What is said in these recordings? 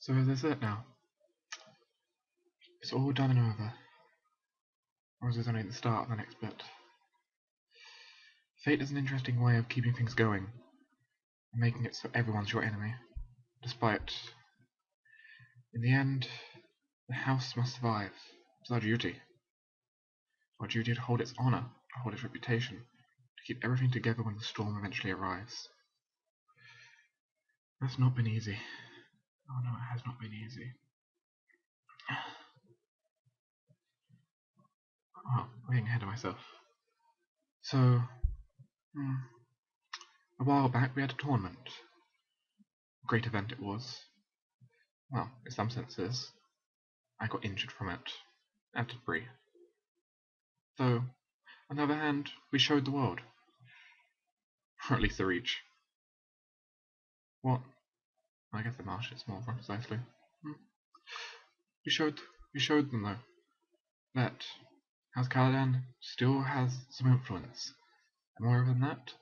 So is this it now? It's all done and over. Or is this only the start of the next bit? Fate is an interesting way of keeping things going, and making it so everyone's your enemy, despite... In the end, the house must survive. It's our duty. Our duty to hold its honor, to hold its reputation, to keep everything together when the storm eventually arrives. That's not been easy. Oh no, it has not been easy. Oh, I'm getting ahead of myself. So, a while back we had a tournament. A great event it was. Well, in some senses, I got injured from it, and did Bree. Though, on the other hand, we showed the world. Or at least the reach. What? I guess the Martian is more precisely. We showed them though, that House Caladan still has some influence. And more than that,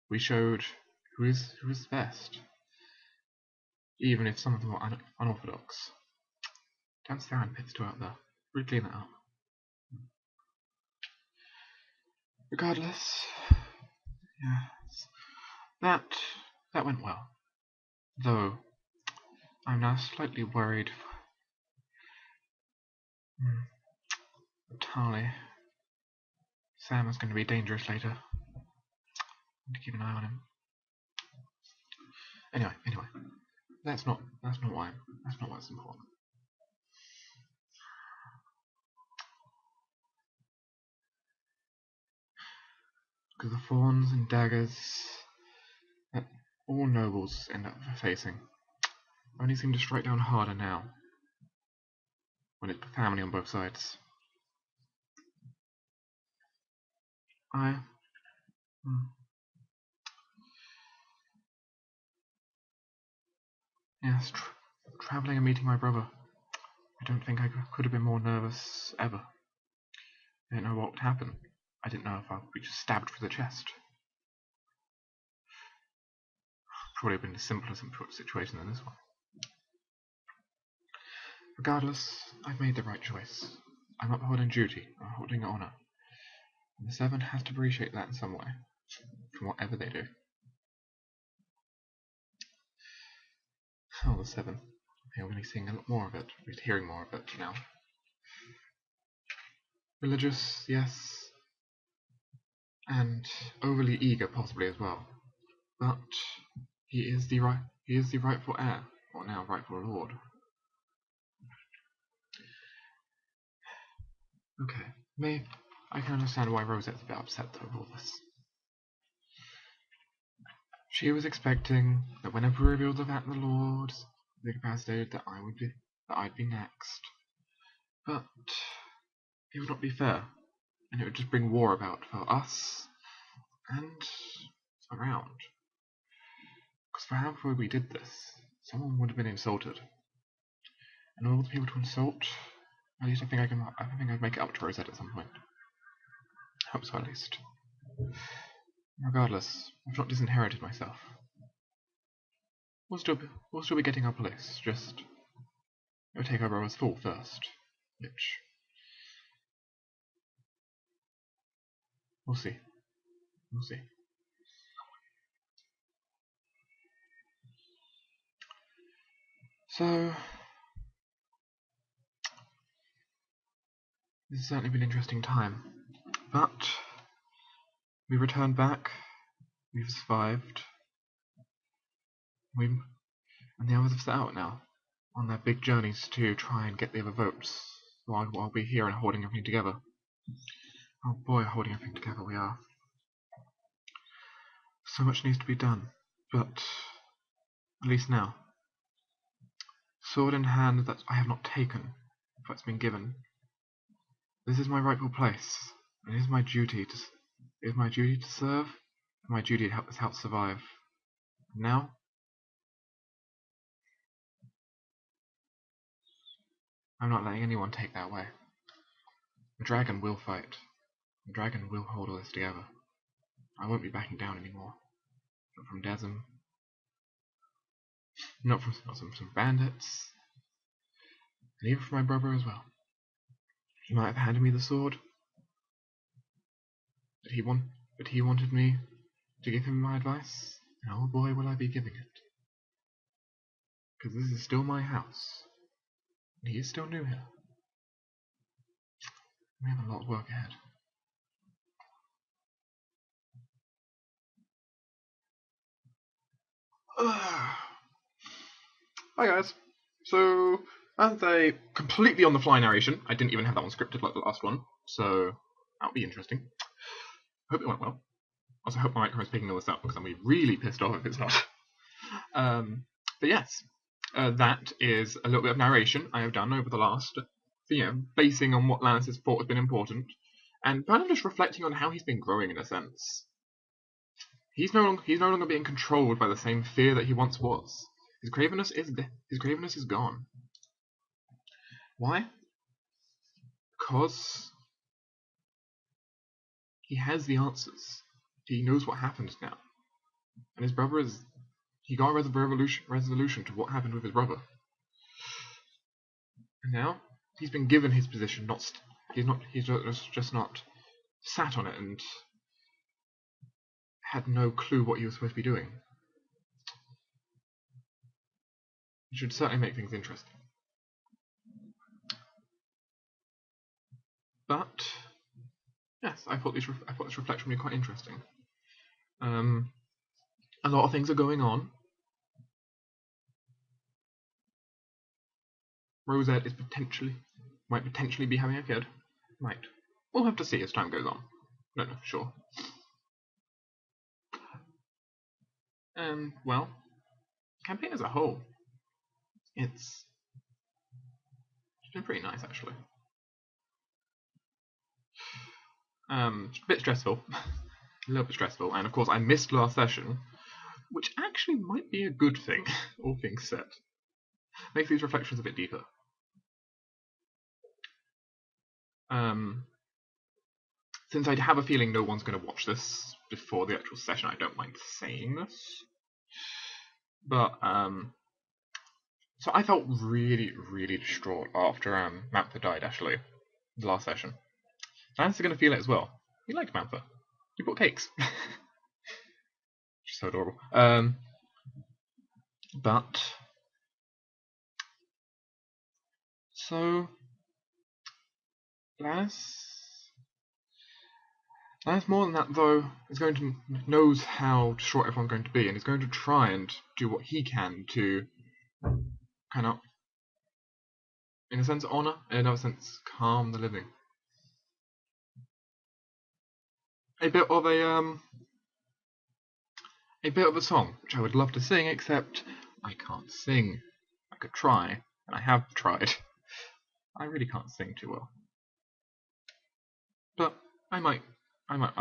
we showed who is best. Even if some of them are unorthodox. Don't stare at pits too out there. Really clean that up. Regardless, yes, that went well. Though I'm now slightly worried Tali. Sam is going to be dangerous later. I need to keep an eye on him. Anyway, that's not what's important. Because the thorns and daggers that all nobles end up facing only seem to strike down harder now, when it's family on both sides. Yes, travelling and meeting my brother. I don't think I could have been more nervous ever. I didn't know what would happen. I didn't know if I would be just stabbed through the chest. Probably been a simpler situation than this one. Regardless, I've made the right choice. I'm upholding duty, I'm upholding honor. And the Seven has to appreciate that in some way, from whatever they do. Oh, the Seven. I think we're going to be seeing a lot more of it, we're hearing more of it now. Religious, yes, and overly eager possibly as well. But he is the rightful heir, or now rightful lord. Okay, I can understand why Rosette's a bit upset though with all this. She was expecting that whenever we revealed the fact the Lords were incapacitated, that I'd be next. But it would not be fair, and it would just bring war about for us and around. Because for however we did this, someone would have been insulted, and all the people to insult. At least I think I'd make it up to Rosette at some point. Hope so, at least. Regardless, I've not disinherited myself. We'll still be getting our place. Just we'll take our brother's fall first, which we'll see. We'll see. So this has certainly been an interesting time, but we returned back. We've survived. And the others have set out now on their big journeys to try and get the other votes, while I'll be here and holding everything together. Oh boy, holding everything together we are. So much needs to be done, but at least now. Sword in hand that I have not taken, but it's been given. This is my rightful place. It is my duty to serve, and my duty to help this house survive. And now, I'm not letting anyone take that away. The dragon will fight. The dragon will hold all this together. I won't be backing down anymore. Not from Desm. Not from some bandits, and even from my brother as well. He might have handed me the sword, but he wanted me to give him my advice, and oh boy will I be giving it. Because this is still my house, and he is still new here. We have a lot of work ahead. Hi guys. So, as a completely on the fly narration, I didn't even have that one scripted like the last one, so that'll be interesting. Hope it went well. Also, hope my microphone's picking all this up because I'm gonna be really pissed off if it's not. But yes, that is a little bit of narration I have done over the last, basing on what Laenys has thought has been important, and kind of just reflecting on how he's been growing in a sense. He's no longer being controlled by the same fear that he once was. His cravenness is gone. Why? Because he has the answers. He knows what happened now, and his brother he got a resolution to what happened with his brother. And now he's been given his position. He's just not sat on it and had no clue what he was supposed to be doing. It should certainly make things interesting. But yes, I thought this reflection would be quite interesting. A lot of things are going on. Rosette might potentially be having a kid. Might. We'll have to see as time goes on. Don't know for sure. And well, campaign as a whole, it's been pretty nice actually. It's a bit stressful, a little bit stressful, and of course I missed last session, which actually might be a good thing, all things said. Makes these reflections a bit deeper. Since I have a feeling no one's going to watch this before the actual session, I don't mind saying this. But, so I felt really, really distraught after Mantha died, actually, the last session. Laenys is going to feel it as well. He liked Mantha. He bought cakes. She's so adorable. But, so, Laenys more than that, though, knows how distraught everyone's going to be, and is going to try and do what he can to kind of, in a sense, honor, and in another sense, calm the living. A bit of a song, which I would love to sing, except I can't sing. I could try, and I have tried. I really can't sing too well. But I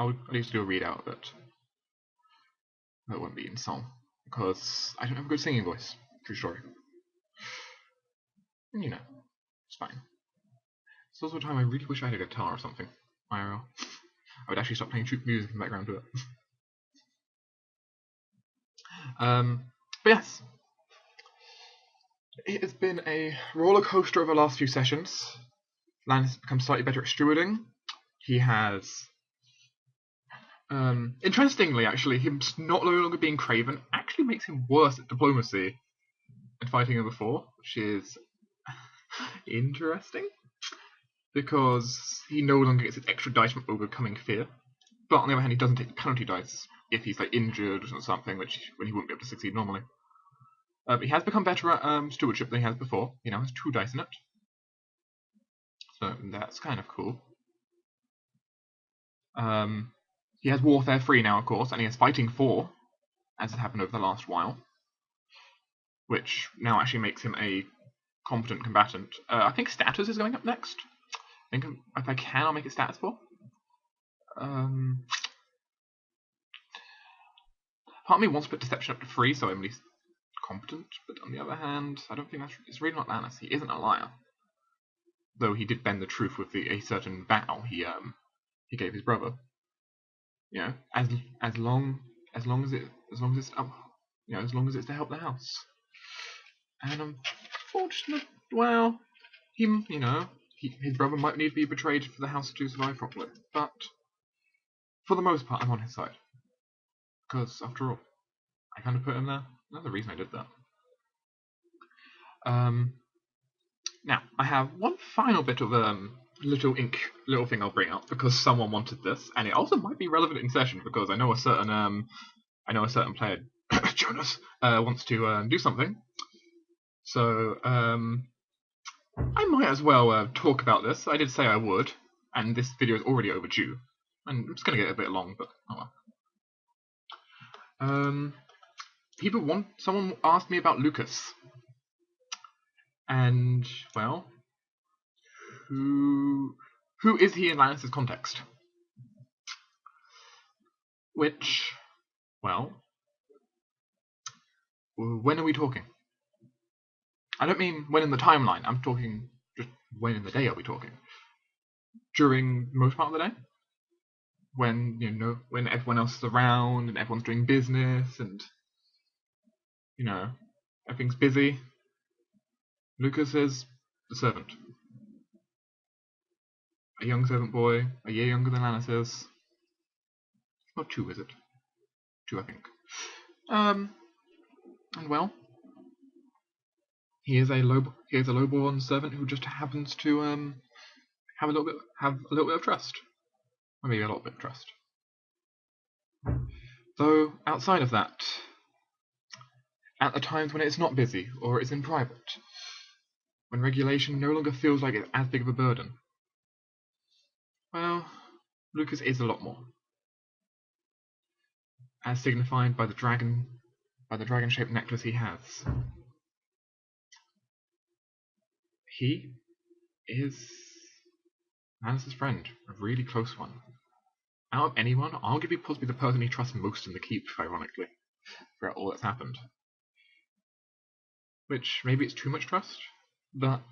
would at least do a readout of it. That won't be in song, because I don't have a good singing voice. True story. And, it's fine. It's also a time I really wish I had a guitar or something. IRL. I would actually stop playing music in the background to it. But yes, it has been a roller coaster over the last few sessions. Laenys has become slightly better at stewarding. He has, interestingly, actually, him no longer being craven actually makes him worse at diplomacy and fighting than before, which is interesting, because he no longer gets his extra dice from overcoming fear. But on the other hand, he doesn't take the penalty dice if he's injured or something, when he wouldn't be able to succeed normally. But he has become better at stewardship than he has before. He now has 2 dice in it, so that's kind of cool. He has Warfare 3 now, of course, and he has Fighting 4, as has happened over the last while, which now actually makes him a competent combatant. I think Status is going up next. I think if I can, I'll make it Status 4. Part of me wants to put Deception up to 3, so I'm at least competent, but on the other hand, I don't think it's really not Laenys. He isn't a liar. Though he did bend the truth with a certain vow he gave his brother. As long as it's to help the house. And unfortunately, well, his brother might need to be betrayed for the house to survive properly. But for the most part, I'm on his side. Because, after all, I kind of put him there. That's the reason I did that. Now, I have one final bit of little thing I'll bring up because someone wanted this, and it also might be relevant in session because I know a certain player, Jonas, wants to do something. So I might as well talk about this. I did say I would, and this video is already overdue, and it's going to get a bit long, but oh well. Someone asked me about Lucus, and well, who is he in Laenys' context? Which, well, when are we talking? I don't mean when in the timeline. I'm talking just when in the day are we talking? During most part of the day, when when everyone else is around and everyone's doing business and everything's busy. Lucas is the servant, a young servant boy, a year younger than Laenys is. Not 2, is it? 2, I think. And well, he is a lowborn servant who just happens to have a little bit of trust, or maybe a lot of trust. Though outside of that, at the times when it's not busy or it's in private, when regulation no longer feels like it's as big of a burden, well, Lucas is a lot more, as signified by the dragon-shaped necklace he has. He is Laenys' friend, a really close one. Out of anyone, arguably possibly the person he trusts most in the keep, ironically, throughout all that's happened. Which, maybe it's too much trust, but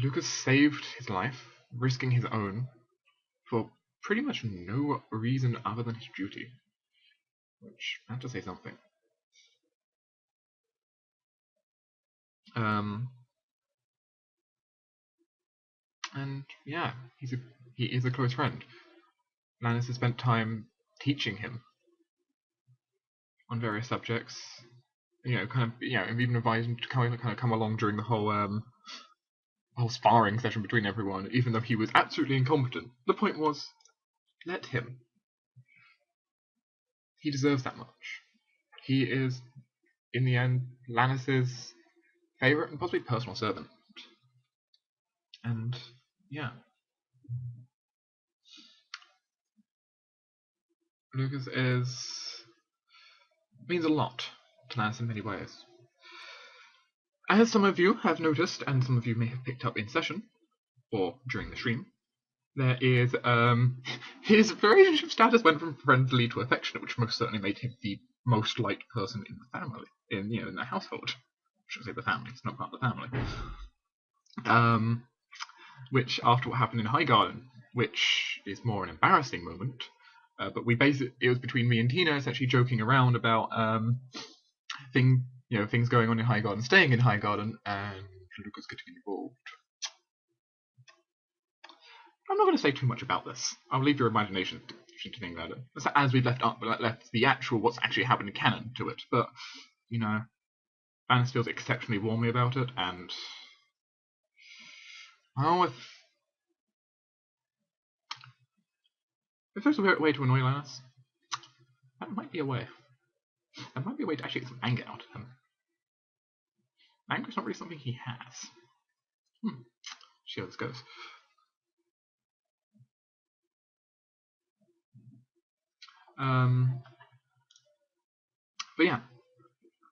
Lucas saved his life, risking his own, for pretty much no reason other than his duty. Which, I have to say something. And yeah, he is a close friend. Laenys has spent time teaching him on various subjects. And even advised him to kind of come along during the whole sparring session between everyone, even though he was absolutely incompetent. The point was, let him. He deserves that much. He is, in the end, Laenys' favourite and possibly personal servant. And yeah. Lucas means a lot to Laenys in many ways. As some of you have noticed, and some of you may have picked up in session, or during the stream, there is, his relationship status went from friendly to affectionate, which most certainly made him the most liked person in the family, in the household. I should say the family, it's not part of the family. Which, after what happened in Highgarden, which is more an embarrassing moment, but it was between me and Tina essentially joking around about things going on in Highgarden, staying in Highgarden, and Lucas getting involved. I'm not going to say too much about this. I'll leave your imagination to think about it. As we've left the actual what's actually happened in canon to it, but Laenys feels exceptionally warmly about it, and if there's a way to annoy Laenys, that might be a way. That might be a way to actually get some anger out of him. Anger's not really something he has. See how this goes. But yeah,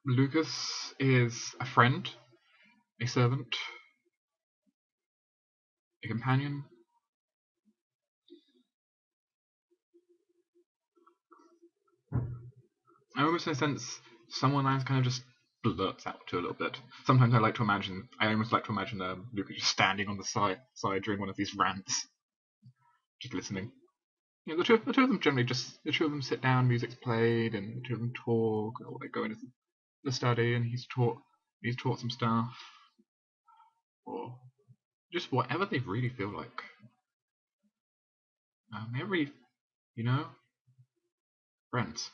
Lucas is a friend, a servant, a companion. I almost, in a sense, someone I kind of just blurts out to a little bit. Sometimes I almost like to imagine Lucas just standing on the side during one of these rants, just listening. The two of them generally the two of them sit down, music's played, and the two of them talk, or they go into the study and he's taught some stuff, or just whatever they really feel like. They're really, you know, friends.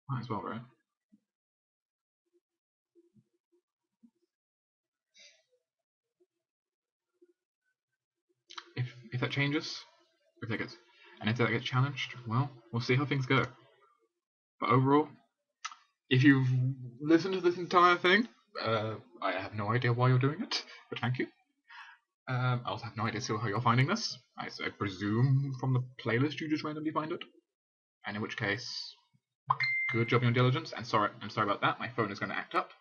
Might as well, right? If that changes, if that gets challenged, well, we'll see how things go. But overall, if you've listened to this entire thing, I have no idea why you're doing it, but thank you. I also have no idea still how you're finding this. I presume from the playlist you just randomly find it. And in which case, good job on your diligence. And I'm sorry about that. My phone is going to act up.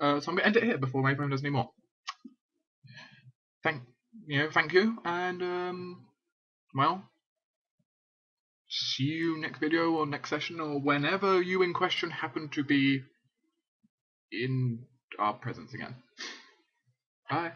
So I'm going to end it here before my phone does any more. Thank you, and well, see you next video or next session or whenever you in question happen to be in our presence again. Bye.